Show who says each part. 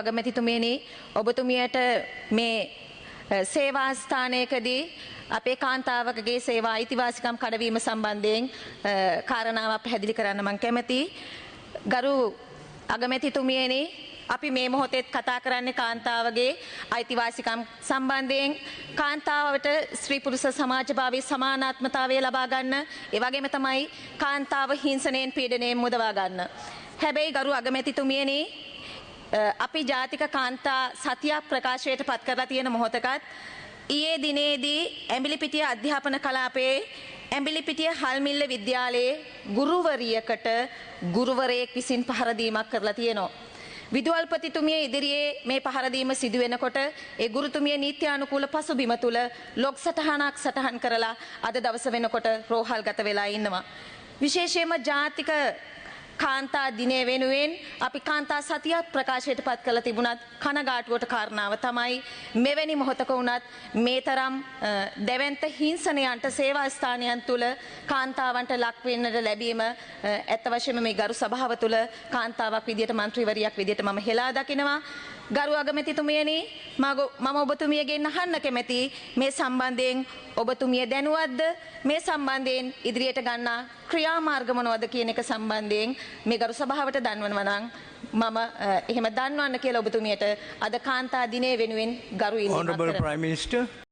Speaker 1: අගමැතිතුමියනි ඔබතුමියට මේ සේවා ස්ථානයකදී අපේ කාන්තාවකගේ සේවා අයිතිවාසිකම් කඩවීම සම්බන්ධයෙන් කාරණාවක් පැහැදිලි කරන්න මම කැමතියි. ගරු අගමැතිතුමියනි අපි මේ මොහොතේ කතා කරන්නේ කාන්තාවගේ අයිතිවාසිකම් සම්බන්ධයෙන් කාන්තාවට ස්ත්‍රී පුරුෂ සමාජභාවයේ සමානාත්මතාවය ලබා ගන්න ඒ වගේම තමයි කාන්තාව හිංසනයෙන් පීඩනයෙන් මුදවා ගන්න. හැබැයි ගරු අගමැතිතුමියනි අපි ජාතික කාන්තා සතියක් ප්‍රකාශයට පත් කරලා තියෙන මොහොතකත් ඊයේ දිනේදී ඇඹිලිපිටිය අධ්‍යාපන කලාපයේ ඇඹිලිපිටිය හල්මිල්ල විද්‍යාලයේ ගුරුවරියකට ගුරුවරයෙක් විසින් පහර දීමක් කරලා තියෙනවා. විදුහල්පතිතුමිය ඉදිරියේ මේ පහර දීම සිදු වෙනකොට ඒ ගුරුතුමිය නීත්‍යානුකූල පසුබිම තුල ලොක් සටහනක් සටහන් කරලා අද දවස වෙනකොට රෝහල්ගත වෙලා ඉන්නවා. විශේෂයෙන්ම ජාතික කාන්තා දිනය වෙනුවෙන් අපි කාන්තා සතියක් ප්‍රකාශයට පත් කළ තිබුණත් කනගාටුවට කාරණාව තමයි මෙවැනි මොහොතක වුණත් මේ තරම් දැවැන්ත හිංසනයන්ට සේවා ස්ථානයන් තුල කාන්තාවන්ට ලක් වෙන්නට ලැබීම ඇත්ත වශයෙන්ම මේ ගරු සභාව තුල කාන්තාවක් විදියට മന്ത്രിවරියක් විදියට මම හෙලා දකිනවා. ගරු අගමැතිතුමියනි මම ඔබතුමියගෙන් අහන්න කැමැති මේ සම්බන්ධයෙන් ඔබතුමිය දැනුවත්ද මේ සම්බන්ධයෙන් ඉදිරියට ගන්නා ක්‍රියාමාර්ග මොනවද කියන එක සම්බන්ධයෙන් මේ ගරු සභාවට දන්වනවා නම් මම එහෙම දන්වන්න කියලා ඔබතුමියට අද කාන්තා දිනය වෙනුවෙන් ගරු ඉල්ලීමක්
Speaker 2: Honorable
Speaker 1: කරනවා.
Speaker 2: Prime Minister.